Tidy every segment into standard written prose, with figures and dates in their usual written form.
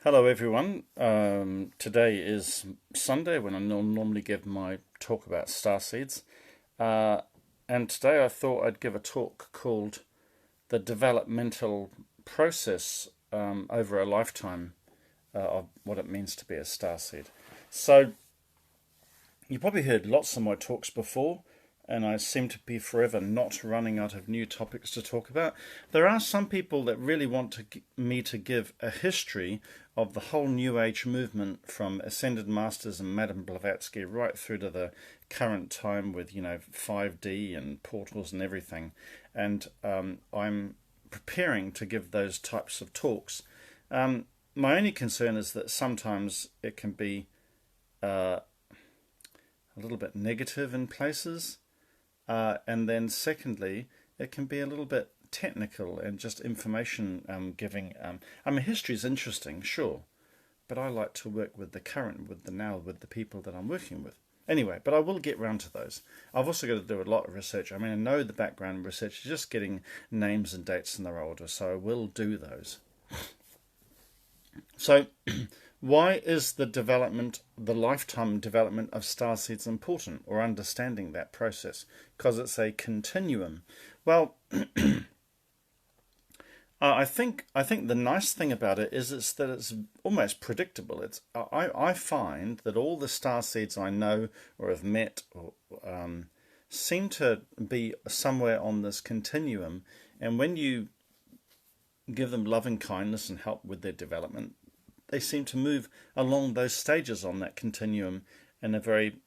Hello everyone. Today is Sunday when I normally give my talk about starseeds. Uh, and today I thought I'd give a talk called The Developmental Process over a Lifetime of what it means to be a starseed. So, you probably heard lots of my talks before, and I seem to be forever not running out of new topics to talk about. There are some people that really want me to give a history of the whole New Age movement from Ascended Masters and Madame Blavatsky right through to the current time with 5D and portals and everything. And I'm preparing to give those types of talks. My only concern is that sometimes it can be uh, a little bit negative in places. And then, secondly, it can be a little bit technical and just information giving. History is interesting, sure, but I like to work with the current, with the now, with the people that I'm working with. Anyway, but I will get round to those. I've also got to do a lot of research. I know the background research is just getting names and dates in the order, so I will do those. So, why is the lifetime development of starseeds important, or understanding that process? Because it's a continuum. Well, I think the nice thing about it is that it's almost predictable. I find that all the starseeds I know or have met seem to be somewhere on this continuum, and when you give them loving kindness and help with their development, they seem to move along those stages on that continuum in a very,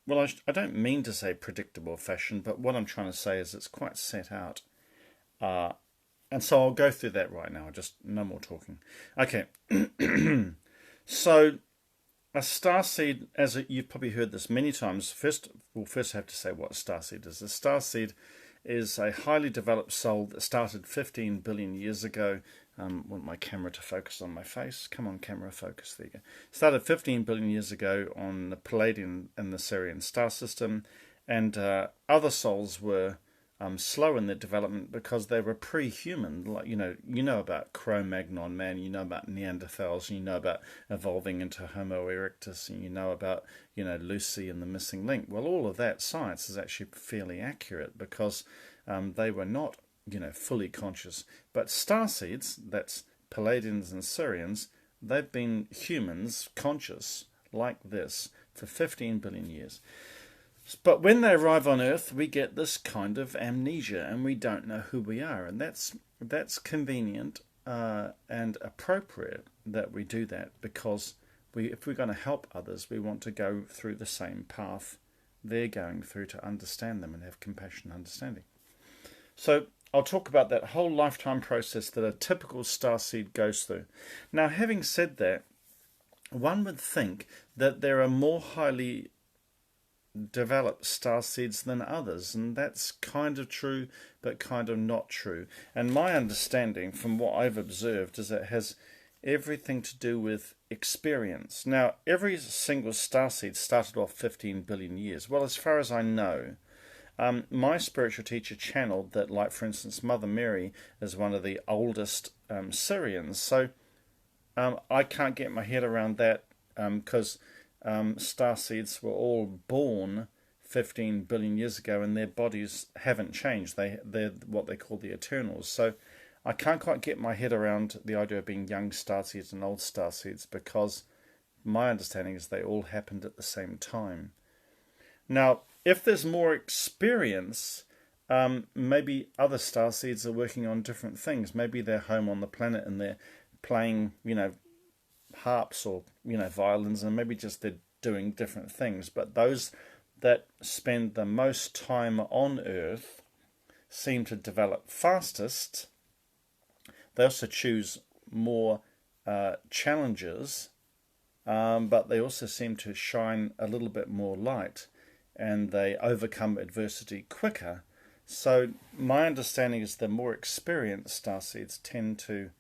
well, I don't mean to say predictable fashion, but what I'm trying to say is it's quite set out. Uh, and so I'll go through that right now, just no more talking. Okay, so a starseed, you've probably heard this many times. We'll first have to say what a starseed is. A starseed is a highly developed soul that started 15 billion years ago. Want my camera to focus on my face. Come on, camera, focus. There you go. Started 15 billion years ago on the Palladian and the Sirian star system, and other souls were slow in their development because they were pre-human. Like you know about Cro-Magnon man, you know about Neanderthals, and you know about evolving into Homo erectus, and you know about Lucy and the missing link. Well, all of that science is actually fairly accurate because they were not fully conscious. But starseeds, that's Palladians and Sirians, they've been humans conscious like this for 15 billion years. But when they arrive on Earth, we get this kind of amnesia, and we don't know who we are, and that's convenient and appropriate that we do that because if we're going to help others, we want to go through the same path they're going through to understand them and have compassion and understanding. So I'll talk about that whole lifetime process that a typical starseed goes through. Now, having said that, one would think that there are more highly developed starseeds than others, and that's kind of true but kind of not true. And my understanding from what I've observed is that it has everything to do with experience. Now, every single starseed started off 15 billion years. Well, as far as I know, my spiritual teacher channeled that, like for instance, Mother Mary is one of the oldest Syrians. So I can't get my head around that because starseeds were all born 15 billion years ago and their bodies haven't changed. They're what they call the Eternals. So I can't quite get my head around the idea of being young starseeds and old starseeds because my understanding is they all happened at the same time. Now, if there's more experience, maybe other starseeds are working on different things. Maybe they're home on the planet and they're playing, harps or violins, and maybe just they're doing different things. But those that spend the most time on Earth seem to develop fastest. They also choose more challenges, but they also seem to shine a little bit more light, and they overcome adversity quicker. So my understanding is the more experienced starseeds tend to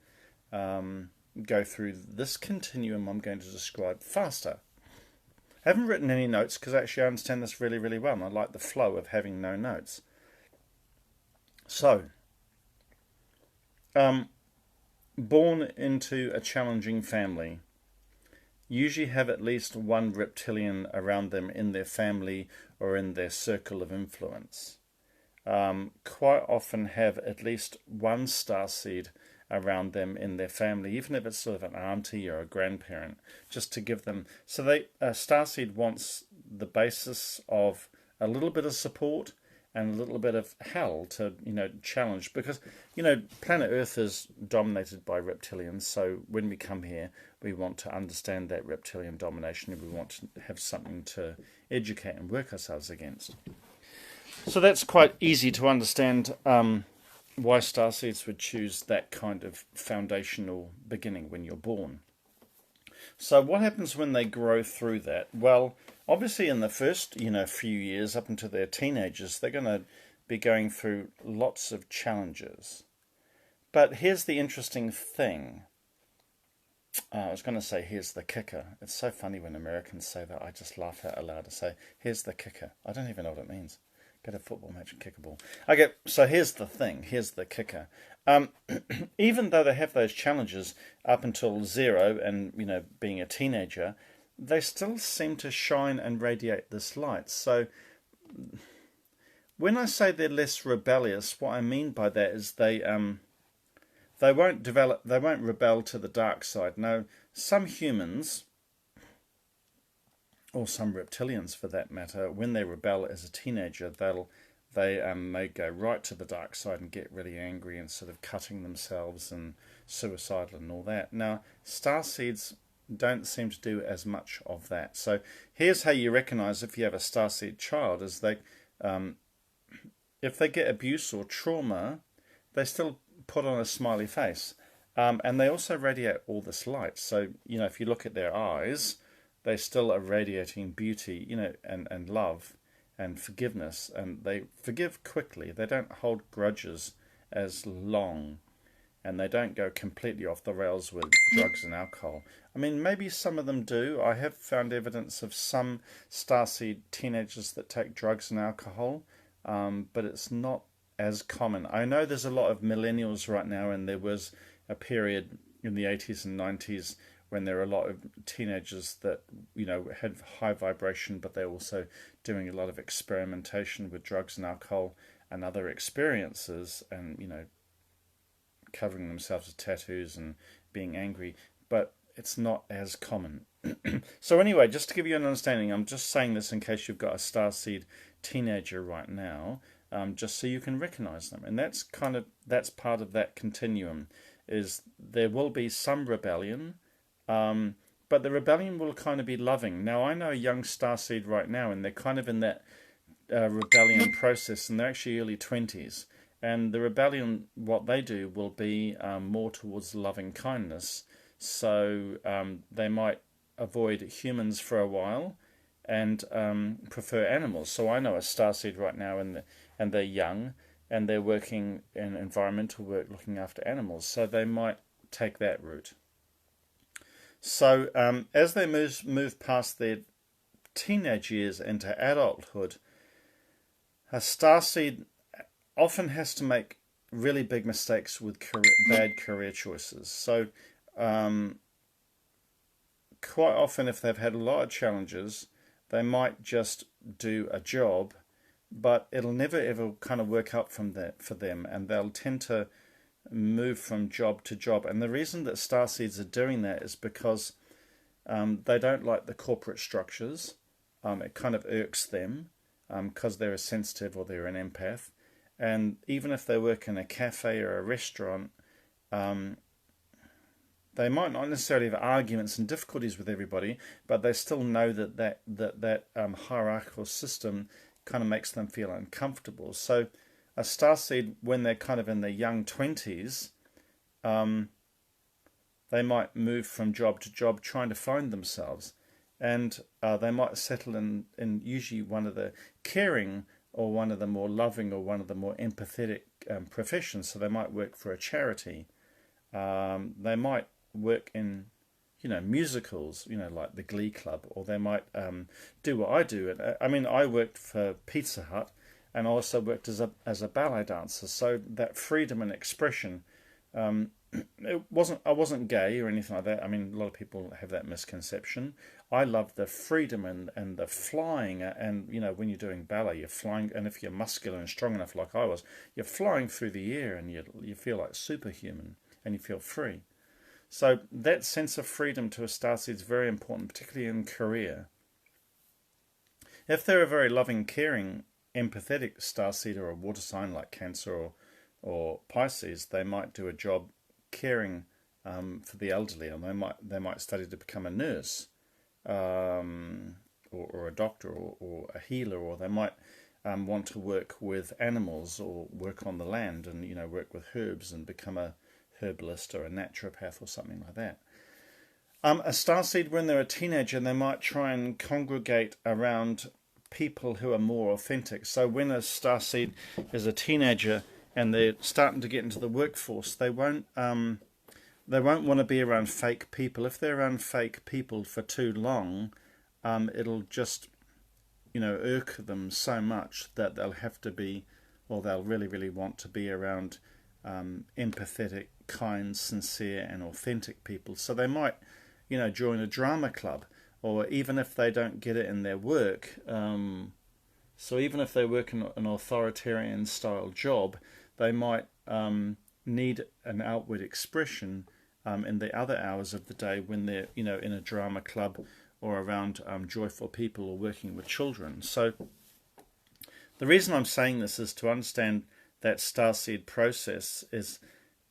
go through this continuum I'm going to describe faster. I haven't written any notes because actually I understand this really, really well, and I like the flow of having no notes. So, born into a challenging family usually have at least one reptilian around them in their family or in their circle of influence. Quite often have at least one starseed around them in their family, even if it's sort of an auntie or a grandparent, just to give them. So a starseed wants the basis of a little bit of support and a little bit of hell to challenge, because planet Earth is dominated by reptilians. So when we come here, we want to understand that reptilian domination, and we want to have something to educate and work ourselves against. So that's quite easy to understand why starseeds would choose that kind of foundational beginning when you're born. So what happens when they grow through that? Well, obviously in the first few years up until they're teenagers, they're going to be going through lots of challenges. But here's the interesting thing. I was going to say, here's the kicker. It's so funny when Americans say that. I just laugh out loud to say, here's the kicker. I don't even know what it means. Go to a football match and kick a ball. Okay, so here's the thing. Here's the kicker. Even though they have those challenges up until 0 and, being a teenager, they still seem to shine and radiate this light. So when I say they're less rebellious, what I mean by that is they won't rebel to the dark side. No, some humans, or some reptilians for that matter, when they rebel as a teenager, they may go right to the dark side and get really angry and sort of cutting themselves and suicidal and all that. Now, starseeds don't seem to do as much of that. So here's how you recognize if you have a starseed child: is if they get abuse or trauma, they still put on a smiley face, and they also radiate all this light. So if you look at their eyes, they still are radiating beauty, and love and forgiveness, and they forgive quickly. They don't hold grudges as long, and they don't go completely off the rails with drugs and alcohol. I mean, maybe some of them do. I have found evidence of some starseed teenagers that take drugs and alcohol, but it's not as common. I know there's a lot of millennials right now, and there was a period in the 80s and 90s when there were a lot of teenagers that had high vibration, but they're also doing a lot of experimentation with drugs and alcohol and other experiences, and covering themselves with tattoos and being angry, but it's not as common. So anyway, just to give you an understanding, I'm just saying this in case you've got a starseed teenager right now, just so you can recognize them. And that's part of that continuum, is there will be some rebellion, but the rebellion will kind of be loving. Now, I know a young starseed right now, and they're kind of in that rebellion process, and they're actually early 20s. And the rebellion, what they do will be more towards loving kindness. So they might avoid humans for a while and prefer animals. So I know a starseed right now, and they're young, and they're working in environmental work looking after animals. So they might take that route. So as they move past their teenage years into adulthood, a starseed often has to make really big mistakes with bad career choices. So quite often, if they've had a lot of challenges, they might just do a job, but it'll never ever kind of work out for them, and they'll tend to move from job to job. And the reason that starseeds are doing that is because they don't like the corporate structures. It kind of irks them because they're a sensitive or they're an empath. And even if they work in a cafe or a restaurant, they might not necessarily have arguments and difficulties with everybody, but they still know that hierarchical system kind of makes them feel uncomfortable. So a starseed, when they're kind of in their young 20s, they might move from job to job trying to find themselves. And they might settle in usually one of the caring or one of the more loving or one of the more empathetic professions. So they might work for a charity. They might work in, musicals, like the Glee Club, or they might do what I do. I mean, I worked for Pizza Hut, and I also worked as a ballet dancer. So that freedom and expression I wasn't gay or anything like that. I mean, a lot of people have that misconception. I love the freedom and the flying, and when you're doing ballet, you're flying, and if you're muscular and strong enough like I was, you're flying through the air, and you feel like superhuman, and you feel free. So that sense of freedom to a starseed is very important, particularly in career. If they're a very loving, caring, empathetic starseed or a water sign like Cancer or Pisces, they might do a job caring for the elderly, and they might study to become a nurse, or a doctor, or a healer, or they might want to work with animals or work on the land, and work with herbs and become a herbalist or a naturopath or something like that. A starseed, when they're a teenager, they might try and congregate around people who are more authentic. So when a starseed is a teenager and they're starting to get into the workforce, they won't want to be around fake people. If they're around fake people for too long, it'll just irk them so much that they'll have to be, or they'll really, really want to be around empathetic, kind, sincere, and authentic people. So they might, join a drama club, or even if they don't get it in their work. So even if they work in an authoritarian style job, they might need an outward expression in the other hours of the day when they're, in a drama club or around joyful people or working with children. So the reason I'm saying this is to understand that starseed process is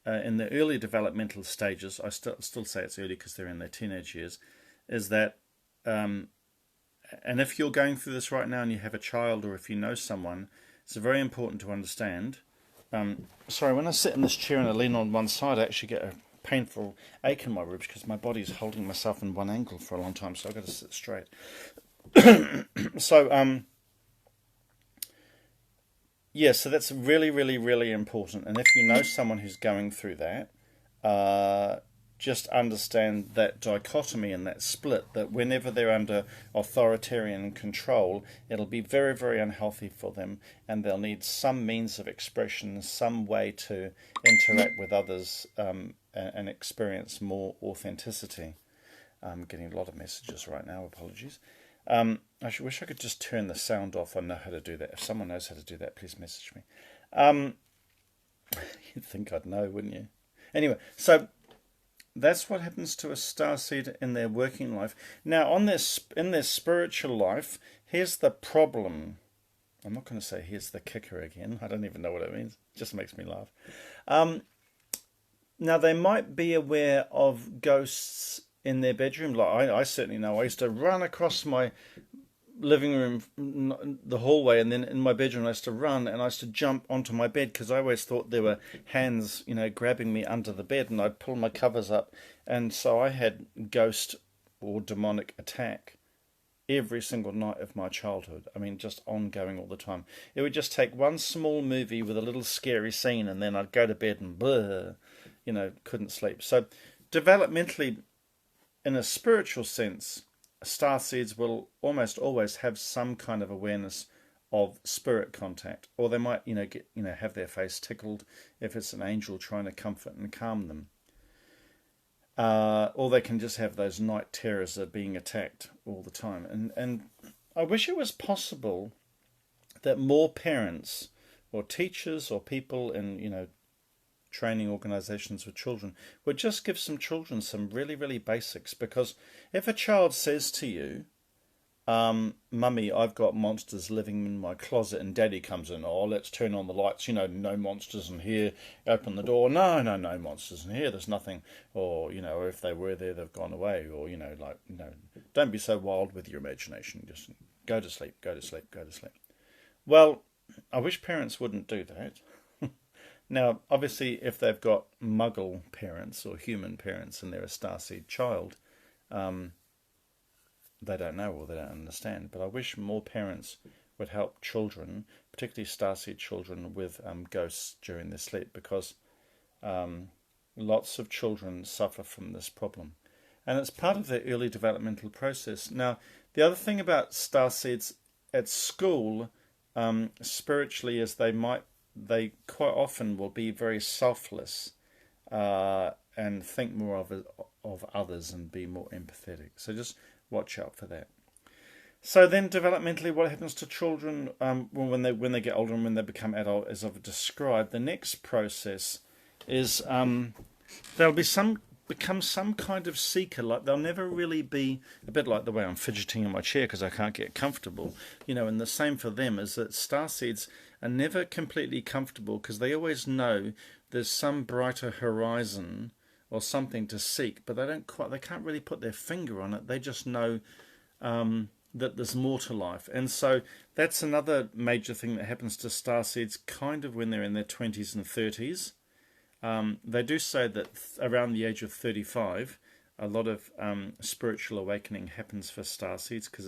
in the early developmental stages. I still say it's early because they're in their teenage years. Is that, and if you're going through this right now and you have a child, or if you know someone, it's very important to understand. Sorry, when I sit in this chair and I lean on one side, I actually get a painful ache in my ribs because my body's holding myself in one angle for a long time, so I've got to sit straight. So, yeah, so that's really, really, really important. And if you know someone who's going through that, just understand that dichotomy and that split, that whenever they're under authoritarian control, it'll be very, very unhealthy for them, and they'll need some means of expression, some way to interact with others and experience more authenticity. I'm getting a lot of messages right now, apologies. I wish I could just turn the sound off. I know how to do that. If someone knows how to do that, please message me. You'd think I'd know, wouldn't you? Anyway, so that's what happens to a starseed in their working life. Now, in their spiritual life, here's the problem. I'm not going to say here's the kicker again. I don't even know what it means. It just makes me laugh. Now, they might be aware of ghosts in their bedroom. Like I certainly know. I used to run across my living room, the hallway, and then in my bedroom I used to run, and I used to jump onto my bed because I always thought there were hands, grabbing me under the bed, and I'd pull my covers up, and so I had ghost or demonic attack every single night of my childhood. I mean, just ongoing all the time. It would just take one small movie with a little scary scene, and then I'd go to bed and couldn't sleep. So developmentally, in a spiritual sense, starseeds will almost always have some kind of awareness of spirit contact, or they might, have their face tickled if it's an angel trying to comfort and calm them, or they can just have those night terrors of being attacked all the time. And I wish it was possible that more parents or teachers or people in training organizations with children would just give some children some really, really basics. Because if a child says to you, Mummy, I've got monsters living in my closet, and Daddy comes in, oh, let's turn on the lights, no monsters in here, open the door, no monsters in here, there's nothing, or, or if they were there, they've gone away, or, don't be so wild with your imagination, just go to sleep, go to sleep, go to sleep. Well, I wish parents wouldn't do that. Now, obviously, if they've got muggle parents or human parents and they're a starseed child, they don't know or they don't understand. But I wish more parents would help children, particularly starseed children, with ghosts during their sleep, because lots of children suffer from this problem. And it's part of their early developmental process. Now, the other thing about starseeds at school, spiritually, is they quite often will be very selfless. and think more of others and be more empathetic. So just watch out for that. So then, developmentally, what happens to children when they get older and when they become adult, as I've described? The next process is they'll become some kind of seeker. Like they'll never really be a bit like the way I'm fidgeting in my chair because I can't get comfortable. And the same for them is that starseeds are never completely comfortable because they always know there's some brighter horizon or something to seek, but they can't really put their finger on it. They just know that there's more to life. And so that's another major thing that happens to starseeds kind of when they're in their 20s and 30s. They do say that around the age of 35, a lot of spiritual awakening happens for starseeds because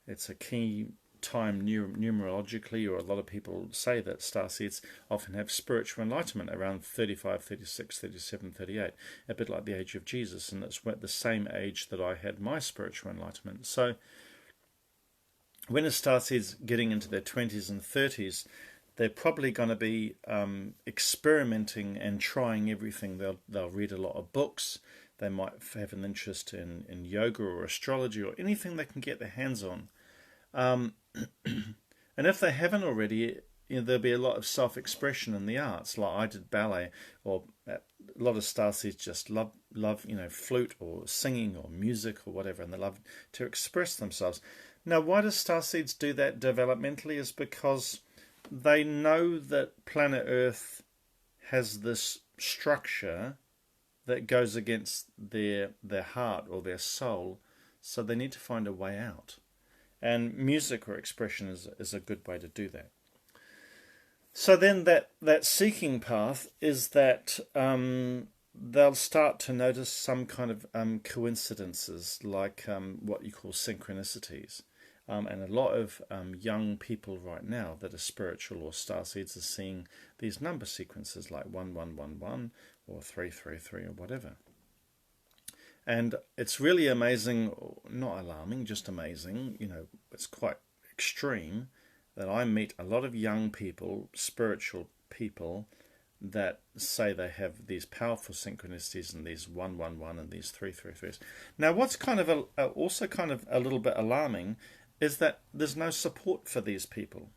it's a key time numerologically, or a lot of people say that starseeds often have spiritual enlightenment around 35, 36, 37, 38, a bit like the age of Jesus, and that's at the same age that I had my spiritual enlightenment. So when a starseed's getting into their 20s and 30s, they're probably going to be experimenting and trying everything. They'll read a lot of books. They might have an interest in yoga or astrology or anything they can get their hands on. And if they haven't already, there'll be a lot of self-expression in the arts. Like I did ballet, or a lot of starseeds just love flute or singing or music or whatever, and they love to express themselves. Now, why do starseeds do that developmentally? Is because they know that planet Earth has this structure that goes against their heart or their soul, so they need to find a way out. And music or expression is a good way to do that. So then that seeking path is that they'll start to notice some kind of coincidences, like what you call synchronicities. And a lot of young people right now that are spiritual or starseeds are seeing these number sequences like 1111 or 333 or whatever. And it's really amazing, not alarming, just amazing. It's quite extreme that I meet a lot of young people, spiritual people, that say they have these powerful synchronicities and these 111 and these 333s. Now, what's kind of also kind of a little bit alarming is that there's no support for these people.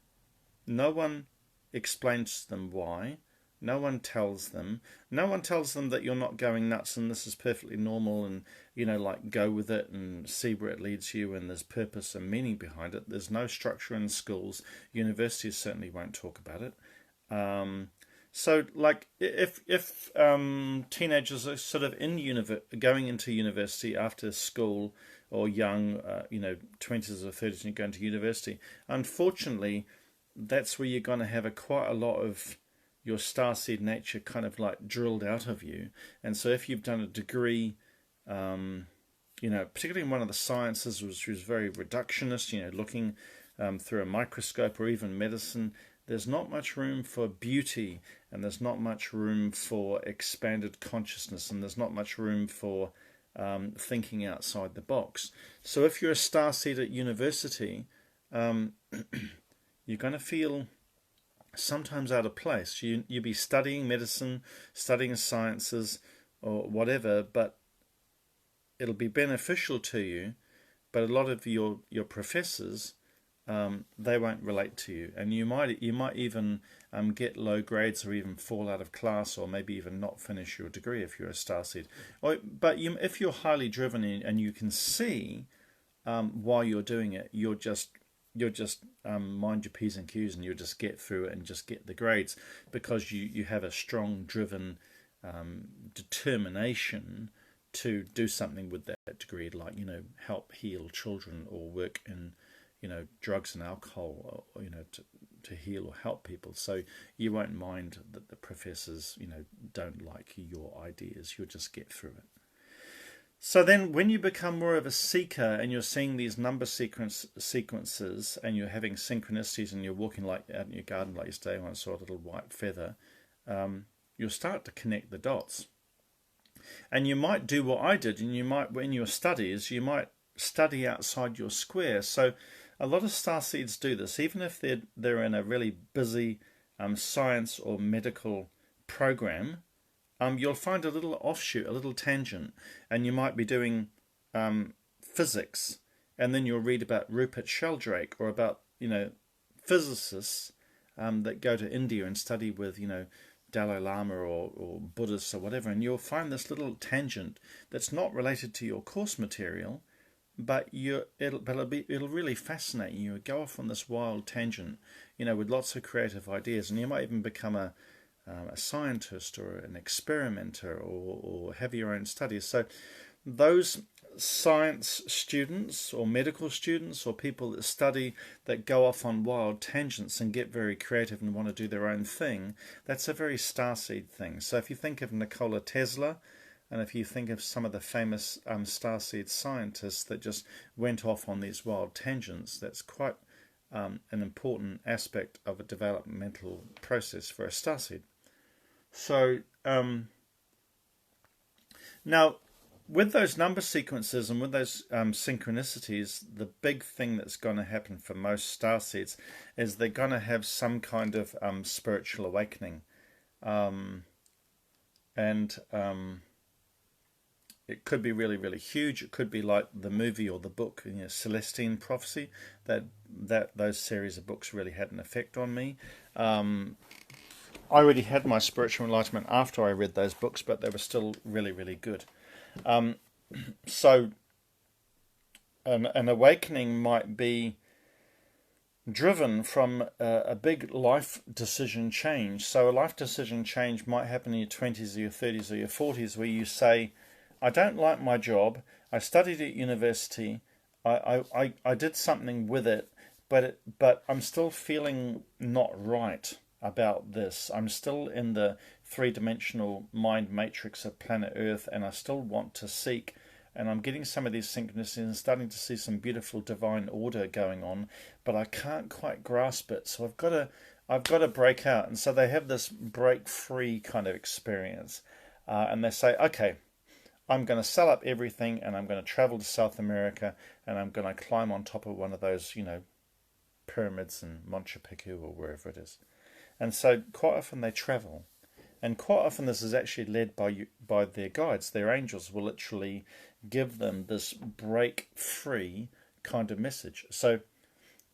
No one explains to them why. No one tells them. No one tells them that you're not going nuts and this is perfectly normal and, like go with it and see where it leads you and there's purpose and meaning behind it. There's no structure in schools. Universities certainly won't talk about it. So, like, if teenagers are sort of going into university after school or young, 20s or 30s and you're going to university, unfortunately, that's where you're going to have quite a lot of your starseed nature kind of like drilled out of you. And so if you've done a degree, particularly in one of the sciences which was very reductionist, looking through a microscope, or even medicine, there's not much room for beauty, and there's not much room for expanded consciousness, and there's not much room for thinking outside the box. So if you're a starseed at university, you're going to feel sometimes out of place. You'll be studying medicine, studying sciences, or whatever, but it'll be beneficial to you. But a lot of your professors, they won't relate to you, and you might even get low grades or even fall out of class, or maybe even not finish your degree if you're a starseed. But if you're highly driven and you can see why you're doing it, you'll just mind your P's and Q's, and you'll just get through it and just get the grades because you have a strong, driven determination to do something with that degree, like help heal children or work in drugs and alcohol, or, to heal or help people. So you won't mind that the professors don't like your ideas. You'll just get through it. So then when you become more of a seeker and you're seeing these number sequences and you're having synchronicities and you're walking like out in your garden like yesterday when I saw a little white feather, you'll start to connect the dots. And you might do what I did, and you might, in your studies, you might study outside your square. So a lot of starseeds do this, even if they're in a really busy science or medical program. you'll find a little offshoot, a little tangent, and you might be doing physics, and then you'll read about Rupert Sheldrake or about physicists that go to India and study with Dalai Lama or Buddhists or whatever, and you'll find this little tangent that's not related to your course material, but it'll really fascinate you. You'll go off on this wild tangent, with lots of creative ideas, and you might even become a scientist or an experimenter or have your own studies. So those science students or medical students or people that study that go off on wild tangents and get very creative and want to do their own thing, that's a very starseed thing. So if you think of Nikola Tesla, and if you think of some of the famous starseed scientists that just went off on these wild tangents, that's quite an important aspect of a developmental process for a starseed. So now, with those number sequences and with those synchronicities, the big thing that's going to happen for most starseeds is they're going to have some kind of spiritual awakening. It could be really, really huge. It could be like the movie or the book, Celestine Prophecy. That those series of books really had an effect on me. I already had my spiritual enlightenment after I read those books, but they were still really, really good. So an awakening might be driven from a big life decision change. So a life decision change might happen in your 20s or your 30s or your 40s, where you say, I don't like my job, I studied at university, I did something with it, but I'm still feeling not right about this. I'm still in the three-dimensional mind matrix of planet Earth, and I still want to seek, and I'm getting some of these synchronicities and starting to see some beautiful divine order going on, but I can't quite grasp it. So I've got to break out. And so they have this break free kind of experience, and they say, okay, I'm going to sell up everything and I'm going to travel to South America and I'm going to climb on top of one of those, pyramids in Machu Picchu or wherever it is. And so quite often they travel. And quite often this is actually led by their guides. Their angels will literally give them this break-free kind of message. So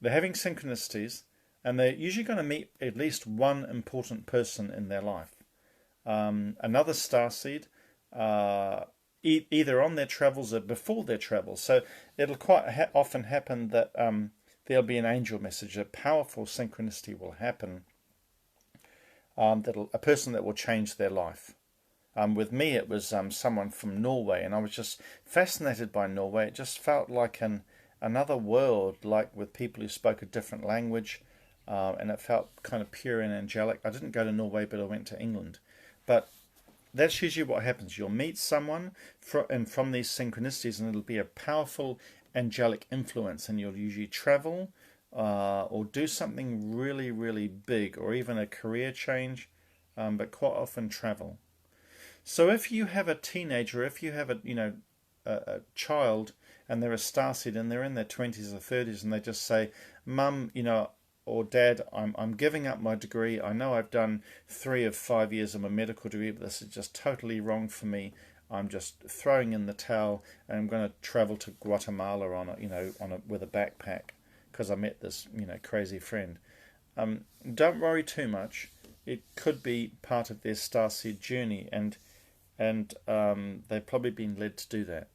they're having synchronicities, and they're usually going to meet at least one important person in their life. Another starseed, either on their travels or before their travels. So it'll quite often happen that there'll be an angel message. A powerful synchronicity will happen. A person that will change their life. With me, it was someone from Norway, and I was just fascinated by Norway. It just felt like another world, like with people who spoke a different language, and it felt kind of pure and angelic. I didn't go to Norway, but I went to England. But that's usually what happens. You'll meet someone from these synchronicities, and it'll be a powerful angelic influence, and you'll usually travel or do something really, really big, or even a career change, but quite often travel. So if you have a teenager, if you have a child, and they're a starseed and they're in their 20s or 30s, and they just say, Mum, or Dad, I'm giving up my degree. I know I've done 3 of 5 years of my medical degree, but this is just totally wrong for me. I'm just throwing in the towel, and I'm going to travel to Guatemala with a backpack because I met this crazy friend. Don't worry too much. It could be part of their starseed journey, and they've probably been led to do that.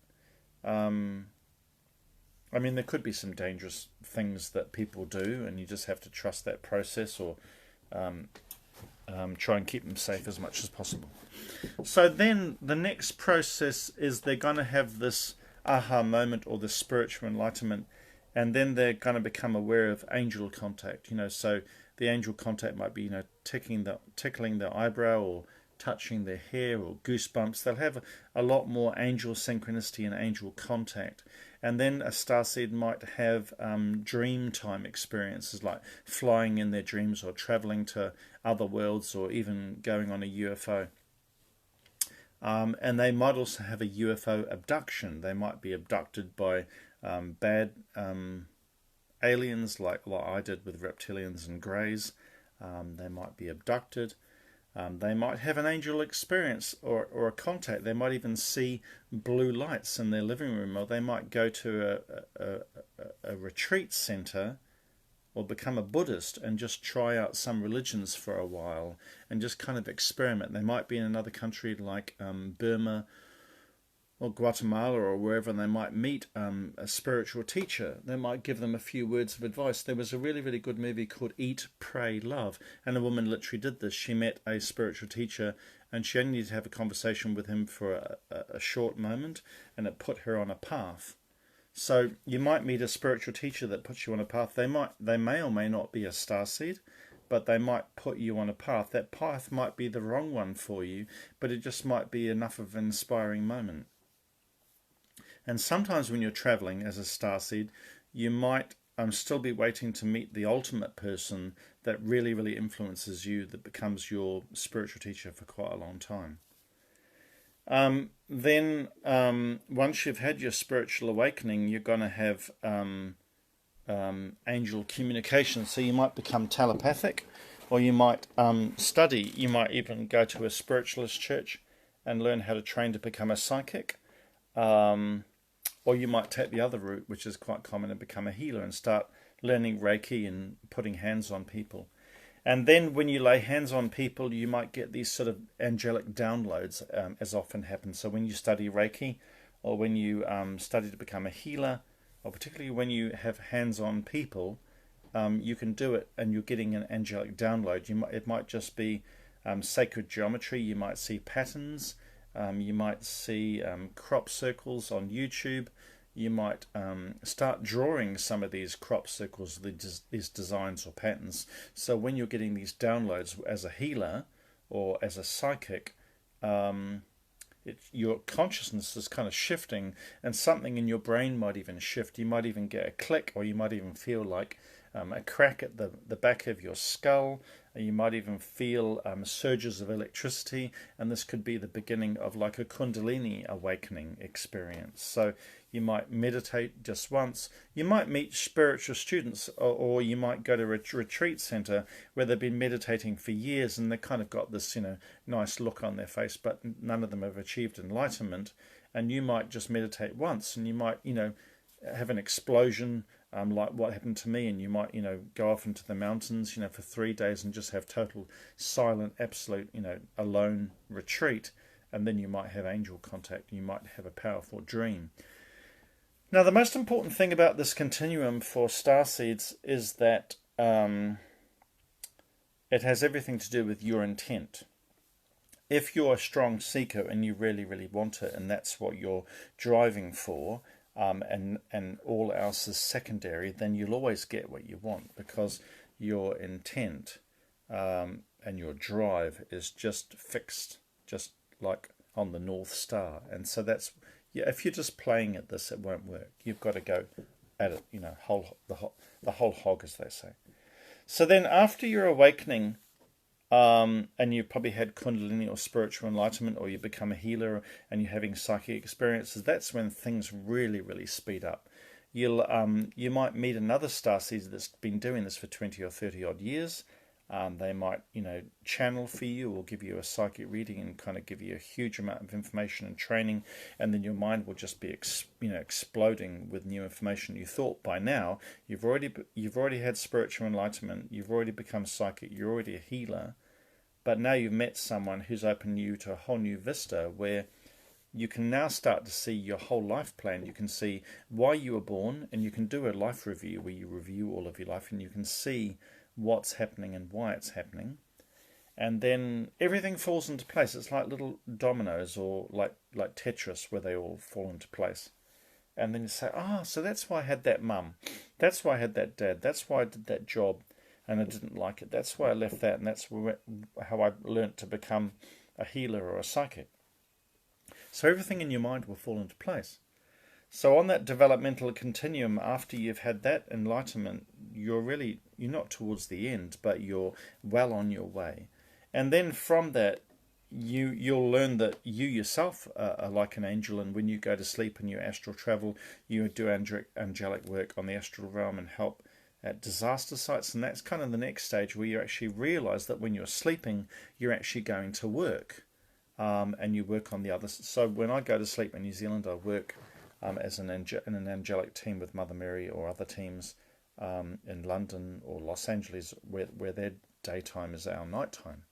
There could be some dangerous things that people do, and you just have to trust that process, or try and keep them safe as much as possible. So then the next process is they're going to have this aha moment or this spiritual enlightenment, and then they're going to become aware of angel contact. So the angel contact might be tickling their eyebrow or touching their hair or goosebumps. They'll have a lot more angel synchronicity and angel contact. And then a starseed might have dream time experiences, like flying in their dreams or traveling to other worlds or even going on a UFO. And they might also have a UFO abduction. They might be abducted by bad aliens, like what I did with reptilians and greys. They might be abducted. They might have an angel experience or a contact. They might even see blue lights in their living room, or they might go to a retreat center or become a Buddhist and just try out some religions for a while and just kind of experiment. They might be in another country like Burma or Guatemala or wherever, and they might meet a spiritual teacher. They might give them a few words of advice. There was a really, really good movie called Eat, Pray, Love, and a woman literally did this. She met a spiritual teacher, and she only needed to have a conversation with him for a short moment, and it put her on a path. So you might meet a spiritual teacher that puts you on a path. They may or may not be a starseed, but they might put you on a path. That path might be the wrong one for you, but it just might be enough of an inspiring moment. And sometimes when you're traveling as a starseed, you might still be waiting to meet the ultimate person that really, really influences you, that becomes your spiritual teacher for quite a long time. Then once you've had your spiritual awakening, you're going to have angel communication. So you might become telepathic, or you might study. You might even go to a spiritualist church and learn how to train to become a psychic. Or you might take the other route, which is quite common, and become a healer and start learning Reiki and putting hands on people. And then when you lay hands on people, you might get these sort of angelic downloads, as often happens. So when you study Reiki, or when you study to become a healer, or particularly when you have hands on people, you can do it and you're getting an angelic download. It might just be sacred geometry. You might see patterns. You might see crop circles on YouTube. You might start drawing some of these crop circles, these designs or patterns. So when you're getting these downloads as a healer or as a psychic, your consciousness is kind of shifting, and something in your brain might even shift. You might even get a click, or you might even feel like a crack at the back of your skull. You might even feel surges of electricity, and this could be the beginning of like a Kundalini awakening experience. So you might meditate just once. You might meet spiritual students, or you might go to a retreat center where they've been meditating for years, and they kind of got this, nice look on their face, but none of them have achieved enlightenment. And you might just meditate once, and you might, have an explosion, like what happened to me, and you might, go off into the mountains, for 3 days and just have total silent, absolute, alone retreat, and then you might have angel contact. You might have a powerful dream. Now, the most important thing about this continuum for starseeds is that it has everything to do with your intent. If you're a strong seeker and you really, really want it, and that's what you're driving for, and all else is secondary, then you'll always get what you want, because your intent and your drive is just fixed, just like on the North Star. And so if you're just playing at this, it won't work. You've got to go at it, the whole hog, as they say. So then after your awakening, and you probably had Kundalini or spiritual enlightenment, or you become a healer and you're having psychic experiences, that's when things really, really speed up. You might meet another starseed that's been doing this for 20 or 30 odd years. They might, channel for you or give you a psychic reading and kind of give you a huge amount of information and training, and then your mind will just be, exploding with new information. You thought by now you've already had spiritual enlightenment, you've already become psychic, you're already a healer, but now you've met someone who's opened you to a whole new vista where you can now start to see your whole life plan. You can see why you were born, and you can do a life review where you review all of your life, and you can see what's happening and why it's happening, and then everything falls into place. It's like little dominoes, or like Tetris, where they all fall into place. And then you say, so that's why I had that mum, that's why I had that dad, that's why I did that job and I didn't like it, that's why I left that, and that's how I learnt to become a healer or a psychic. So everything in your mind will fall into place. So on that developmental continuum, after you've had that enlightenment, you're not towards the end, but you're well on your way. And then from that, you'll learn that you yourself are like an angel, and when you go to sleep and you astral travel, you do angelic work on the astral realm and help at disaster sites, and that's kind of the next stage where you actually realize that when you're sleeping, you're actually going to work, and you work on the other. So when I go to sleep in New Zealand, I work as in an angelic team with Mother Mary or other teams in London or Los Angeles, where their daytime is our nighttime.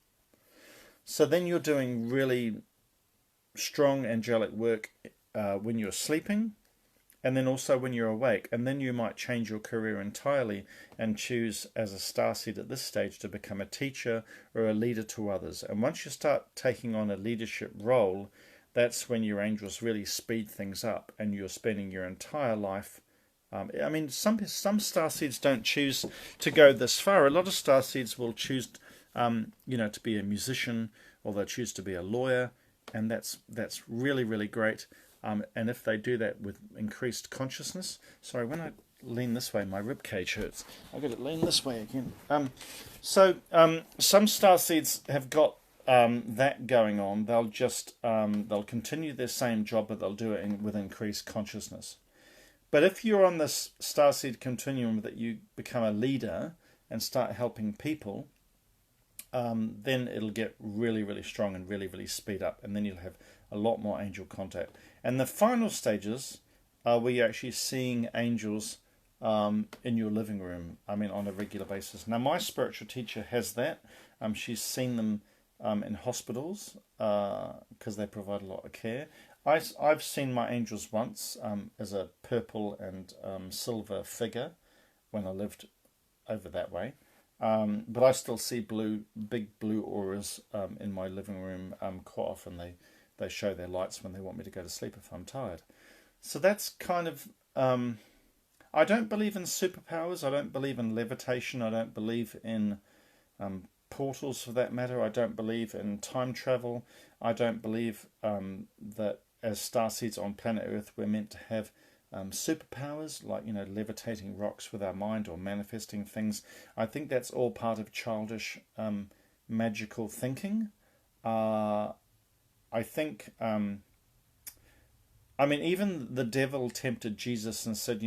So then you're doing really strong angelic work when you're sleeping, and then also when you're awake. And then you might change your career entirely and choose as a starseed at this stage to become a teacher or a leader to others. And once you start taking on a leadership role, that's when your angels really speed things up, and you're spending your entire life. I mean, some starseeds don't choose to go this far. A lot of starseeds will choose, to be a musician, or they'll choose to be a lawyer, and that's really, really great. And if they do that with increased consciousness, sorry, when I lean this way, my rib cage hurts. I've got to lean this way again. Some starseeds have got that going on. They'll just they'll continue their same job, but they'll do it with increased consciousness. But if you're on this starseed continuum that you become a leader and start helping people, then it'll get really, really strong and really, really speed up, and then you'll have a lot more angel contact. And the final stages are where you're actually seeing angels in your living room, on a regular basis. Now, my spiritual teacher has that. She's seen them in hospitals because they provide a lot of care. I've seen my angels once as a purple and silver figure when I lived over that way. But I still see big blue auras in my living room quite often. They show their lights when they want me to go to sleep if I'm tired. So that's kind of... I don't believe in superpowers. I don't believe in levitation. I don't believe in portals, for that matter. I don't believe in time travel. I don't believe that as starseeds on planet Earth we're meant to have superpowers, like levitating rocks with our mind or manifesting things. I think that's all part of childish magical thinking. I think even the devil tempted Jesus and said,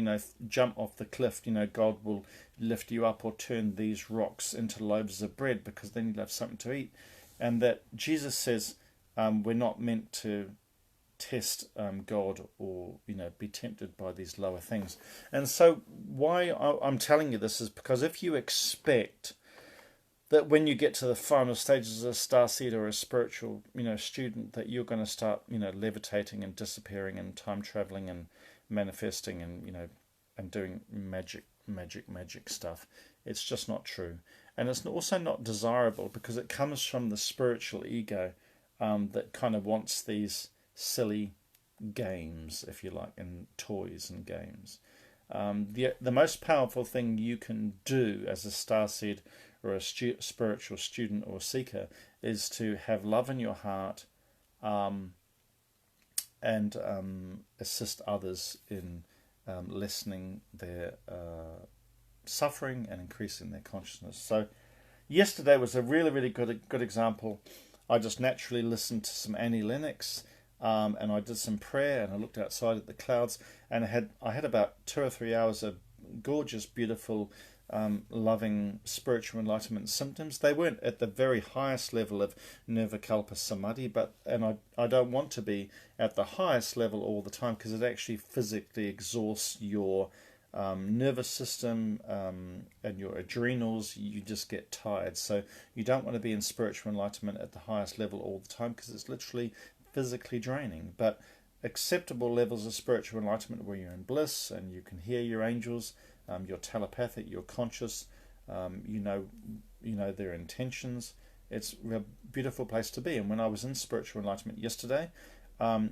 jump off the cliff, God will lift you up, or turn these rocks into loaves of bread, because then you'll have something to eat. And that Jesus says we're not meant to test God or be tempted by these lower things. And so why I'm telling you this is because if you expect that when you get to the final stages as a starseed or a spiritual student that you're going to start levitating and disappearing and time traveling and manifesting and doing magic stuff, it's just not true. And it's also not desirable, because it comes from the spiritual ego that kind of wants these silly games, if you like, and toys and games. The most powerful thing you can do as a starseed or a spiritual student or seeker is to have love in your heart and assist others in lessening their suffering and increasing their consciousness. So yesterday was a really, really good example. I just naturally listened to some Annie Lennox, and I did some prayer, and I looked outside at the clouds, and I had about 2 or 3 hours of gorgeous, beautiful, loving spiritual enlightenment symptoms. They weren't at the very highest level of nirvikalpa samadhi, and I don't want to be at the highest level all the time, because it actually physically exhausts your nervous system and your adrenals. You just get tired. So you don't want to be in spiritual enlightenment at the highest level all the time, because it's literally physically draining. But acceptable levels of spiritual enlightenment where you're in bliss and you can hear your angels, you're telepathic, you're conscious, you know their intentions. It's a beautiful place to be. And when I was in spiritual enlightenment yesterday,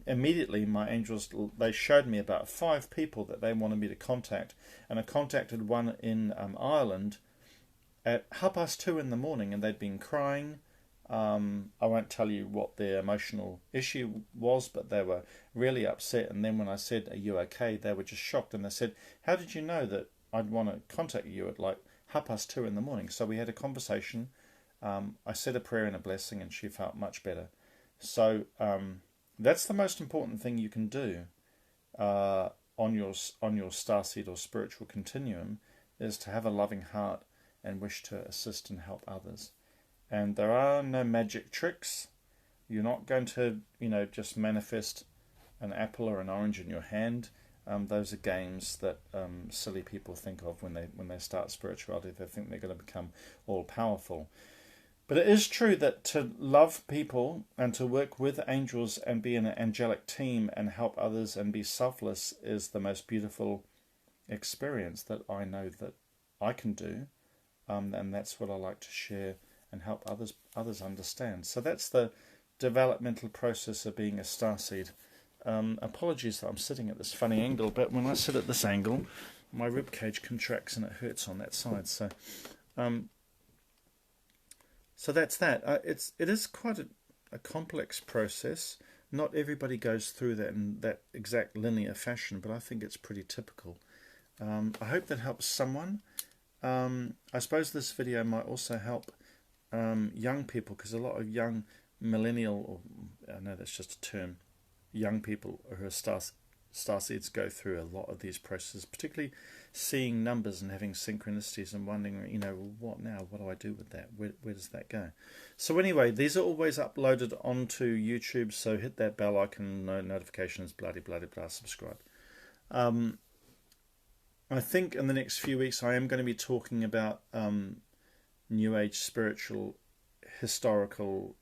immediately my angels, they showed me about 5 people that they wanted me to contact, and I contacted one in Ireland at 2:30 in the morning, and they'd been crying. I won't tell you what their emotional issue was, but they were really upset. And then when I said, "Are you okay?" they were just shocked, and they said, "How did you know that I'd want to contact you at like 2:30 in the morning?" So we had a conversation. I said a prayer and a blessing, and she felt much better. So that's the most important thing you can do on your starseed or spiritual continuum, is to have a loving heart and wish to assist and help others. And there are no magic tricks. You're not going to, just manifest an apple or an orange in your hand. Those are games that silly people think of when they start spirituality. They think they're going to become all powerful. But it is true that to love people and to work with angels and be an angelic team and help others and be selfless is the most beautiful experience that I know that I can do, and that's what I like to share and help others understand. So that's the developmental process of being a starseed. Apologies that I'm sitting at this funny angle, but when I sit at this angle, my rib cage contracts and it hurts on that side. So that's that. It is quite a complex process. Not everybody goes through that in that exact linear fashion, but I think it's pretty typical. I hope that helps someone. I suppose this video might also help young people, because a lot of young millennial, or I know that's just a term, young people who are starseeds go through a lot of these processes, particularly seeing numbers and having synchronicities and wondering, what now? What do I do with that? Where does that go? So anyway, these are always uploaded onto YouTube, so hit that bell icon, notifications, bloody, subscribe. I think in the next few weeks I am going to be talking about New Age spiritual historical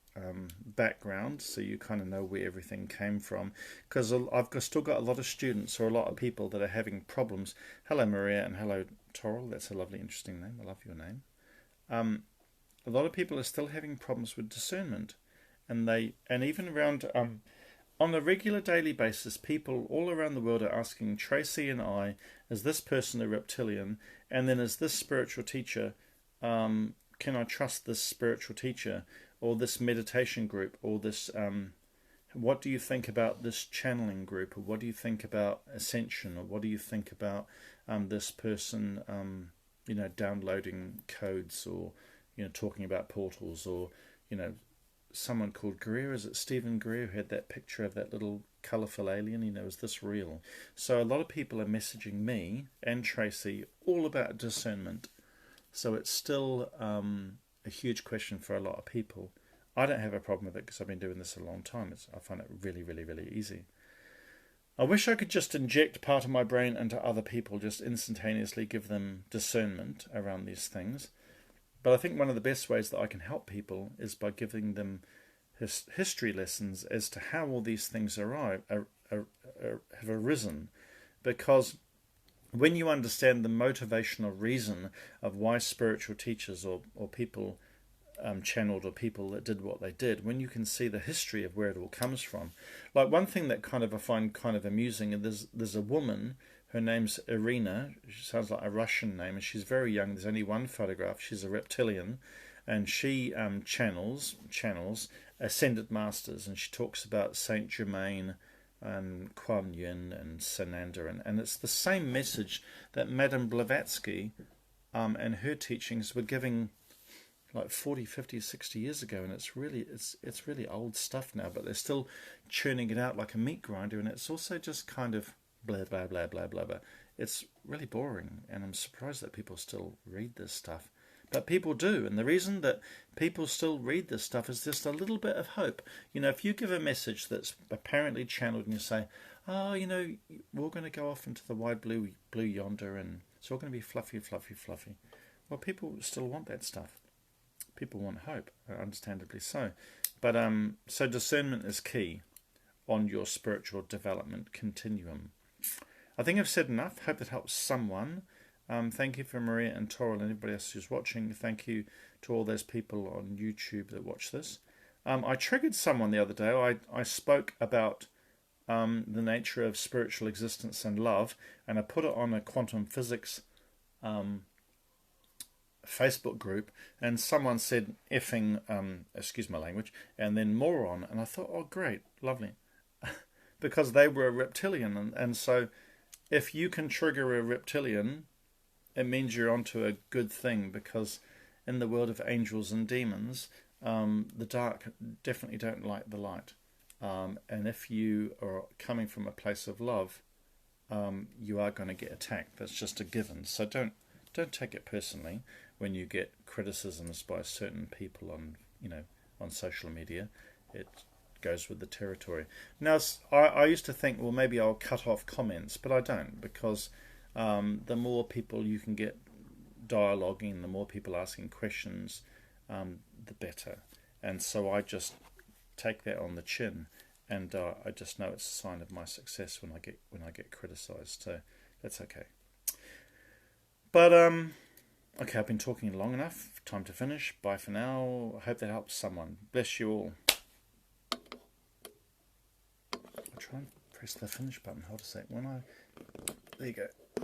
background, so you kind of know where everything came from, because I've still got a lot of students or a lot of people that are having problems. Hello Maria, and hello Toril, that's a lovely interesting name, I love your name. A lot of people are still having problems with discernment, and even around on a regular daily basis, people all around the world are asking Tracy and I, is this person a reptilian? And then is this spiritual teacher, can I trust this spiritual teacher? Or this meditation group? Or this, what do you think about this channeling group? Or what do you think about ascension? Or what do you think about this person, downloading codes? Or, talking about portals? Or, someone called Greer, is it Stephen Greer, who had that picture of that little colourful alien, is this real? So a lot of people are messaging me and Tracy all about discernment. So it's still a huge question for a lot of people. I don't have a problem with it because I've been doing this a long time. I find it really, really, really easy. I wish I could just inject part of my brain into other people, just instantaneously give them discernment around these things. But I think one of the best ways that I can help people is by giving them history lessons as to how all these things have arisen. Because when you understand the motivational reason of why spiritual teachers or people channeled, or people that did what they did, when you can see the history of where it all comes from. Like one thing that I find kind of amusing, and there's a woman, her name's Irina, she sounds like a Russian name, and she's very young, there's only one photograph, she's a reptilian, and she channels ascended masters, and she talks about Saint Germain and Kuan Yin and Sananda, and it's the same message that Madame Blavatsky and her teachings were giving like 40, 50, 60 years ago, and it's really old stuff now, but they're still churning it out like a meat grinder, and it's also just kind of blah, blah, blah, blah, blah, blah. It's really boring, and I'm surprised that people still read this stuff. But people do, and the reason that people still read this stuff is just a little bit of hope. If you give a message that's apparently channeled and you say, oh, we're going to go off into the wide blue yonder, and it's all going to be fluffy, fluffy, fluffy. Well, people still want that stuff. People want hope, understandably so. But so discernment is key on your spiritual development continuum. I think I've said enough. Hope that helps someone. Thank you for Maria and Toril and everybody else who's watching. Thank you to all those people on YouTube that watch this. I triggered someone the other day. I spoke about the nature of spiritual existence and love, and I put it on a quantum physics Facebook group, and someone said effing, excuse my language, and then moron, and I thought, oh great, lovely, because they were a reptilian, and so if you can trigger a reptilian, it means you're onto a good thing, because in the world of angels and demons, the dark definitely don't like the light, and if you are coming from a place of love, you are going to get attacked. That's just a given. So don't don't take it personally when you get criticisms by certain people on, on social media. It goes with the territory. Now, I used to think, well, maybe I'll cut off comments, but I don't, because the more people you can get dialoguing, the more people asking questions, the better. And so I just take that on the chin, and I just know it's a sign of my success when I get criticised. So that's okay. But okay, I've been talking long enough. Time to finish. Bye for now. I hope that helps someone. Bless you all. I'll try and press the finish button. Hold a sec. There you go.